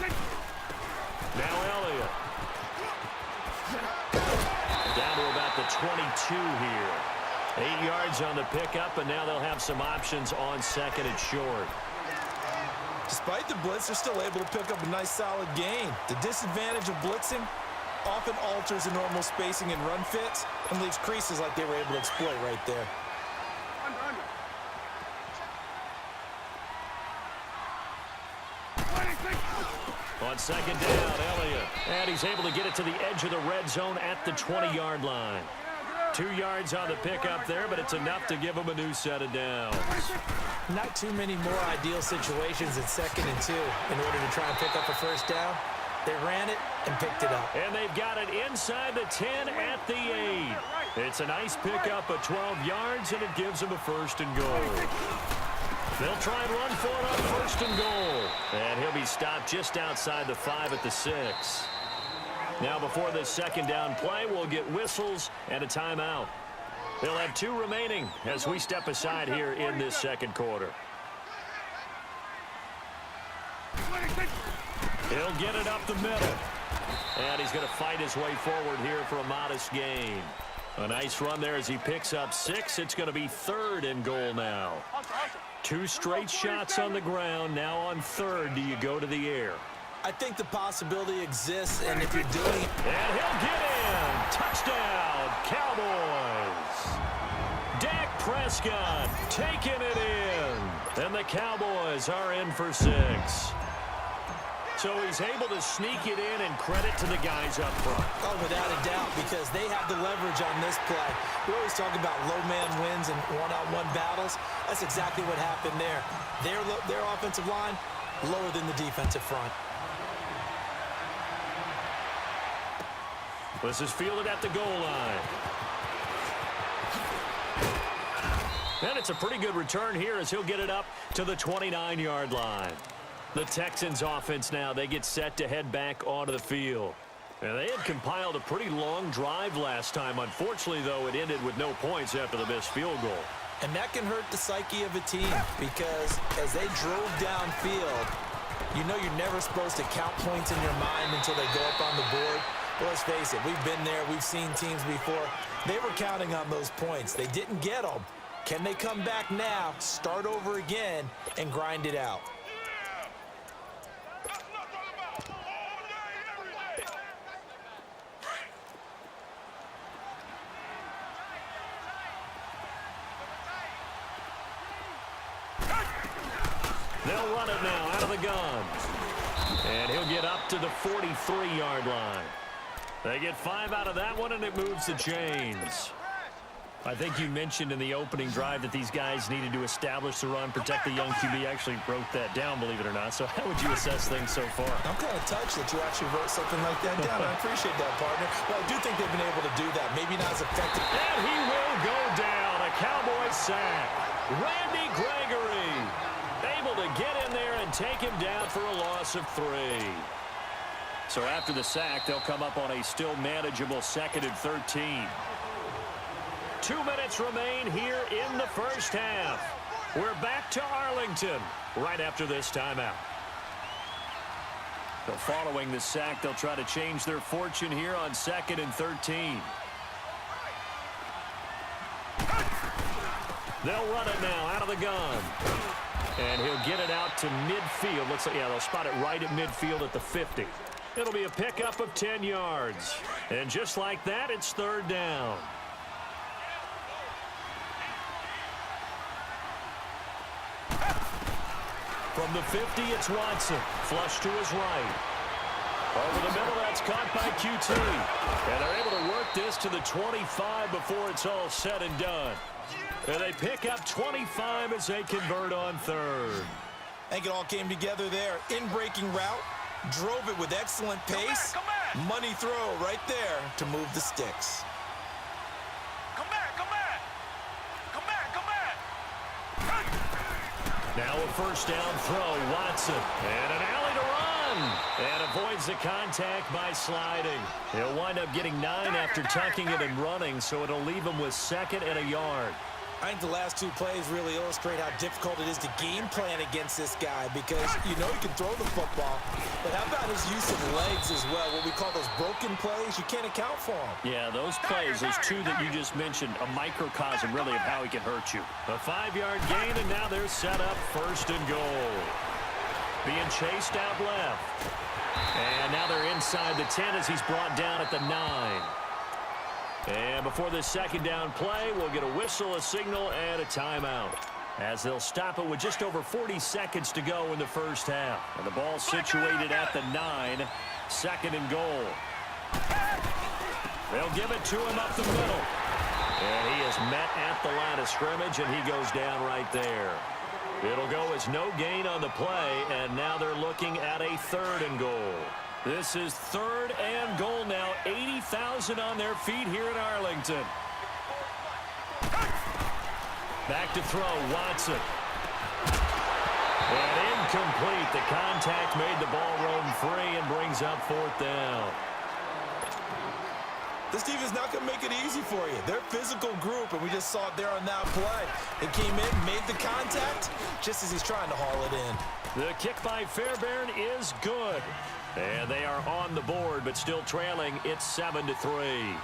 Now Elliott. Down to about the 22 here. 8 yards on the pickup, and now they'll have some options on second and short. Despite the blitz, they're still able to pick up a nice solid gain. The disadvantage of blitzing often alters the normal spacing and run fits and leaves creases like they were able to exploit right there. On second down, Elliott. And he's able to get it to the edge of the red zone at the 20-yard line. 2 yards on the pickup there, but it's enough to give him a new set of downs. Not too many more ideal situations in 2nd and 2 in order to try and pick up a first down. They ran it and picked it up. And they've got it inside the 10 at the 8. It's a nice pickup of 12 yards, and it gives them a first and goal. They'll try and run for it on first and goal. And he'll be stopped just outside the 5 at the 6. Now before this second down play, we'll get whistles and a timeout. They'll have 2 remaining as we step aside here in this second quarter. He'll get it up the middle. And he's going to fight his way forward here for a modest gain. A nice run there as he picks up 6. It's going to be 3rd and goal now. 2 straight shots on the ground. Now on 3rd, do you go to the air? I think the possibility exists, and if you're doing it... And he'll get in. Touchdown, Cowboys. Dak Prescott taking it in. And the Cowboys are in for 6. So he's able to sneak it in, and credit to the guys up front. Oh, without a doubt, because they have the leverage on this play. We always talk about low-man wins and one-on-one battles. That's exactly what happened there. Their offensive line lower than the defensive front. This is fielded at the goal line. And it's a pretty good return here as he'll get it up to the 29-yard line. The Texans offense now, they get set to head back onto the field. And they had compiled a pretty long drive last time. Unfortunately, though, it ended with no points after the missed field goal. And that can hurt the psyche of a team because as they drove downfield, you know you're never supposed to count points in your mind until they go up on the board. But let's face it, we've been there. We've seen teams before. They were counting on those points. They didn't get them. Can they come back now, start over again, and grind it out? They'll run it now out of the gun. And he'll get up to the 43-yard line. They get 5 out of that one, and it moves the chains. I think you mentioned in the opening drive that these guys needed to establish the run, protect the young QB. Actually wrote that down, believe it or not. So how would you assess things so far? I'm kind of touched that you actually wrote something like that down. I appreciate that, partner. But I do think they've been able to do that. Maybe not as effective. And he will go down. A Cowboys sack. Randy Gregory able to get in there and take him down for a loss of 3. So after the sack, they'll come up on a still manageable 2nd and 13. 2 minutes remain here in the first half. We're back to Arlington right after this timeout. So following the sack, they'll try to change their fortune here on 2nd and 13. They'll run it now out of the gun. And he'll get it out to midfield. Looks like, yeah, they'll spot it right at midfield at the 50. It'll be a pickup of 10 yards. And just like that, it's 3rd down. From the 50, it's Watson. Flush to his right. Over the middle, that's caught by QT. And they're able to work this to the 25 before it's all said and done. And they pick up 25 as they convert on 3rd. I think it all came together there. In-breaking route, drove it with excellent pace. Come back. Money throw right there to move the sticks. Come back, come back. Come back, come back. Now a first down throw, Watson. And an alley to run. And avoids the contact by sliding. He'll wind up getting 9 after tucking it and running, so it'll leave him with 2nd and a yard. I think the last two plays really illustrate how difficult it is to game plan against this guy because you know he can throw the football, but how about his use of legs as well? What we call those broken plays, you can't account for them. Yeah, those plays, those two that you just mentioned, a microcosm really of how he can hurt you. A 5-yard gain, and now they're set up first and goal. Being chased out left. And now they're inside the 10 as he's brought down at the 9. And before this second down play, we'll get a whistle, a signal, and a timeout, as they'll stop it with just over 40 seconds to go in the first half. And the ball situated at the 9, second and goal. They'll give it to him up the middle. And he is met at the line of scrimmage, and he goes down right there. It'll go as no gain on the play, and now they're looking at a third and goal. This is third and goal now. 80,000 on their feet here in Arlington. Back to throw, Watson. And incomplete. The contact made the ball roam free and brings up fourth down. This team is not going to make it easy for you. They're a physical group, and we just saw it there on that play. They came in, made the contact, just as he's trying to haul it in. The kick by Fairbairn is good. And they are on the board, but still trailing. It's 7-3.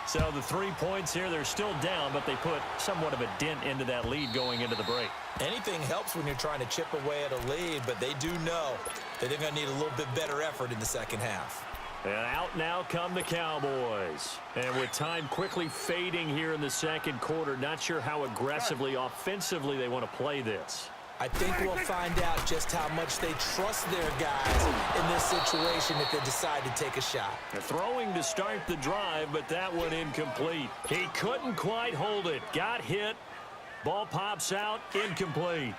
So the 3 points here, they're still down, but they put somewhat of a dent into that lead going into the break. Anything helps when you're trying to chip away at a lead, but they do know that they're going to need a little bit better effort in the second half. And out now come the Cowboys. And with time quickly fading here in the second quarter, not sure how aggressively, offensively they want to play this. I think we'll find out just how much they trust their guys in this situation if they decide to take a shot. Throwing to start the drive, but that one incomplete. He couldn't quite hold it. Got hit. Ball pops out. Incomplete.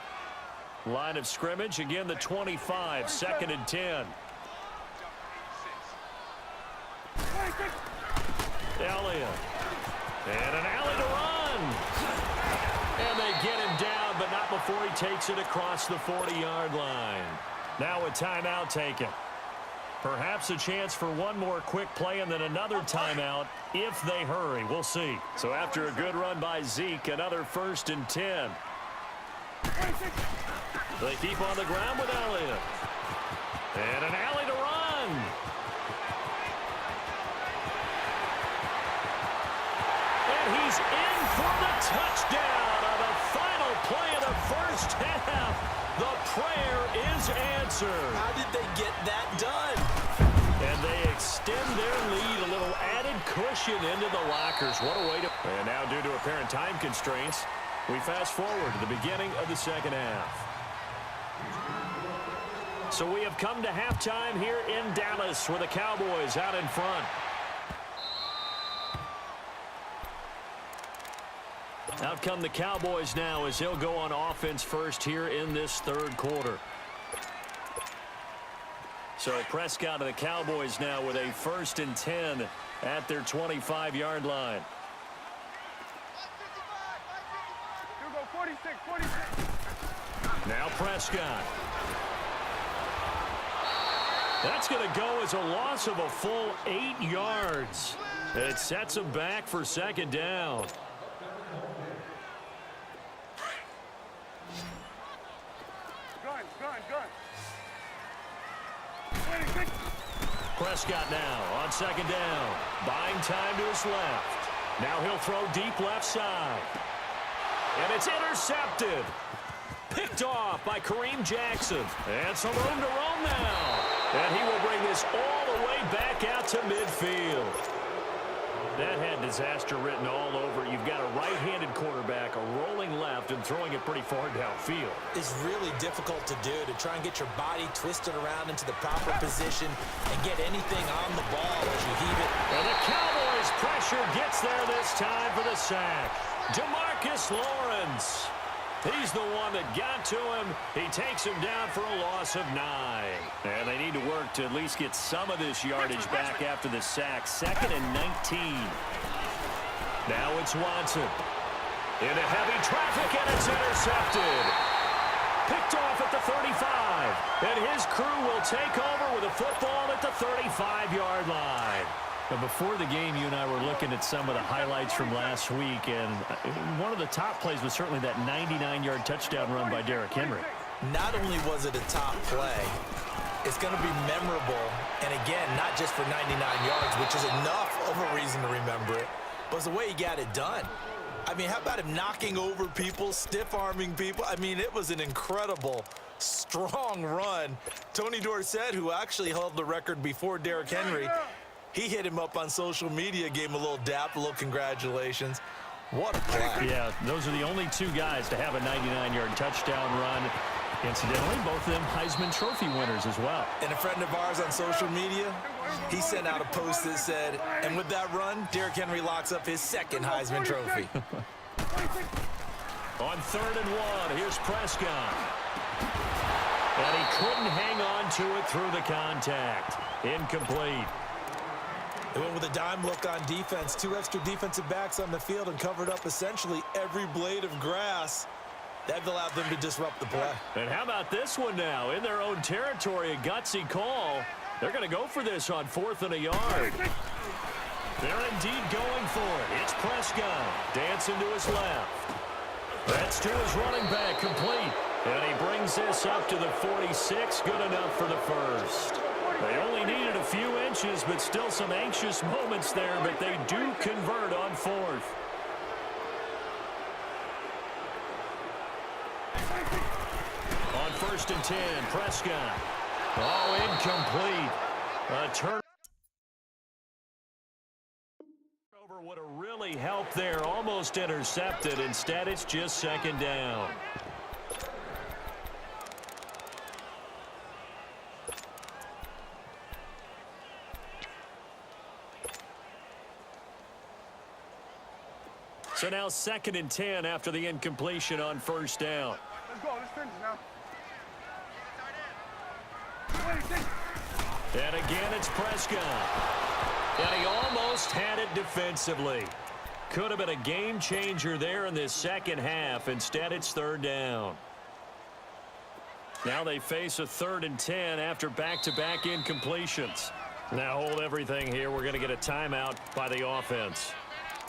Line of scrimmage. Again, the 25. Second and 10. Elliott. And an alley to run. And they get him down, but not before he takes it across the 40-yard line. Now a timeout taken. Perhaps a chance for one more quick play and then another timeout if they hurry. We'll see. So after a good run by Zeke, another first and 10. They keep on the ground with Elliott. And an alley to run. And he's in for the touchdown. Final play of the first half. The prayer is answered. How did they get that done? And they extend their lead, a little added cushion into the lockers. What a way to... And now due to apparent time constraints, we fast forward to the beginning of the second half. So we have come to halftime here in Dallas with the Cowboys out in front. Out come the Cowboys now as they'll go on offense first here in this third quarter. So Prescott and the Cowboys now with a first and 10 at their 25-yard line. Now Prescott. That's going to go as a loss of a full 8 yards. It sets him back for second down. Prescott now on second down. Buying time to his left. Now he'll throw deep left side. And it's intercepted. Picked off by Kareem Jackson. And some room to roam now. And he will bring this all the way back out to midfield. That had disaster written all over it. You've got a right-handed quarterback, a rolling left, and throwing it pretty far downfield. It's really difficult to do, to try and get your body twisted around into the proper position and get anything on the ball as you heave it. And the Cowboys' pressure gets there this time for the sack. DeMarcus Lawrence. He's the one that got to him. He takes him down for a loss of 9. And they need to work to at least get some of this yardage back after the sack. Second and 19. Now it's Watson. Into heavy traffic, and it's intercepted. Picked off at the 35. And his crew will take over with a football at the 35-yard line. But before the game, you and I were looking at some of the highlights from last week, and one of the top plays was certainly that 99-yard touchdown run by Derrick Henry. Not only was it a top play, it's going to be memorable, and again, not just for 99 yards, which is enough of a reason to remember it, but it's the way he got it done. I mean, how about him knocking over people, stiff-arming people? I mean, it was an incredible, strong run. Tony Dorsett, who actually held the record before Derrick Henry, he hit him up on social media, gave him a little dap, a little congratulations. What a play. Yeah, those are the only two guys to have a 99-yard touchdown run. Incidentally, both of them Heisman Trophy winners as well. And a friend of ours on social media, he sent out a post that said, and with that run, Derrick Henry locks up his second Heisman Trophy. On 3rd and 1, here's Prescott. And he couldn't hang on to it through the contact. Incomplete. They went with a dime look on defense. 2 extra defensive backs on the field and covered up essentially every blade of grass. That allowed them to disrupt the play. And how about this one now? In their own territory, a gutsy call. They're going to go for this on 4th and a yard. They're indeed going for it. It's Prescott. Dancing to his left. That's to his running back, complete. And he brings this up to the 46. Good enough for the first. They only needed a few inches, but still some anxious moments there, but they do convert on 4th. On 1st and 10, Prescott. Oh, incomplete. A turnover would have really helped there. Almost intercepted. Instead, it's just 2nd down. So now 2nd and 10 after the incompletion on 1st down. Let's go. Let's finish now. And again, it's Prescott. And he almost had it defensively. Could have been a game changer there in this second half. Instead, it's 3rd down. Now they face a 3rd and 10 after back-to-back incompletions. Now hold everything here. We're going to get a timeout by the offense.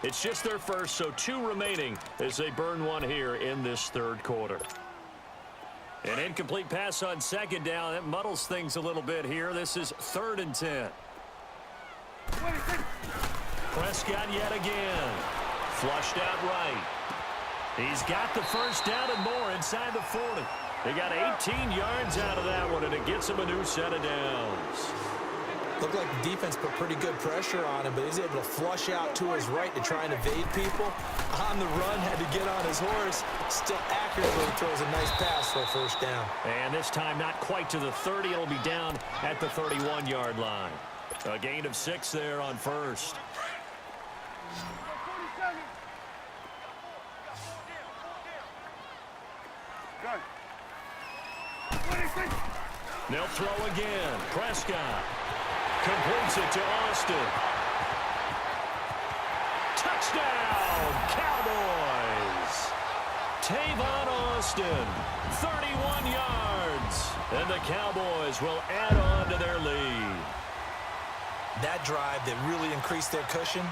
It's just their first, so 2 remaining as they burn one here in this 3rd quarter. An incomplete pass on 2nd down. That muddles things a little bit here. This is 3rd and 10. Prescott yet again. Flushed out right. He's got the first down and more inside the 40. They got 18 yards out of that one, and it gets him a new set of downs. Looked like the defense put pretty good pressure on him, but he's able to flush out to his right to try and evade people. On the run, had to get on his horse. Still accurately throws a nice pass for a first down. And this time not quite to the 30. It'll be down at the 31-yard line. A gain of 6 there on 1st. They'll throw again. Prescott completes it to Austin. Touchdown, Cowboys! Tavon Austin, 31 yards. And the Cowboys will add on to their lead. That drive that really increased their cushion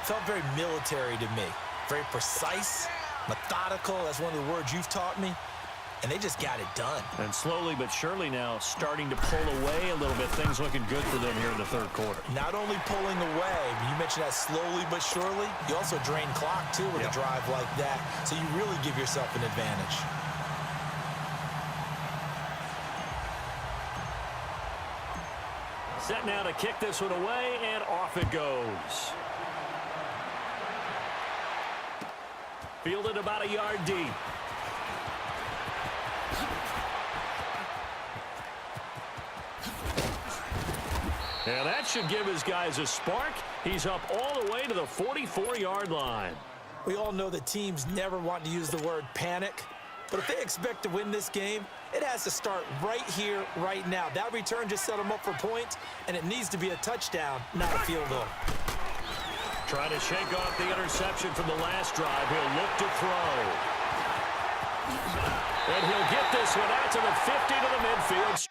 felt very military to me. Very precise, methodical. That's one of the words you've taught me. And they just got it done. And slowly but surely now starting to pull away a little bit. Things looking good for them here in the 3rd quarter. Not only pulling away, but you mentioned that slowly but surely. You also drain clock, too, with a drive like that. So you really give yourself an advantage. Set now to kick this one away, and off it goes. Fielded about a yard deep. And that should give his guys a spark. He's up all the way to the 44-yard line. We all know that teams never want to use the word panic. But if they expect to win this game, it has to start right here, right now. That return just set them up for points, and it needs to be a touchdown, not a field goal. Trying to shake off the interception from the last drive. He'll look to throw. And he'll get this one out to the 50 to the midfield.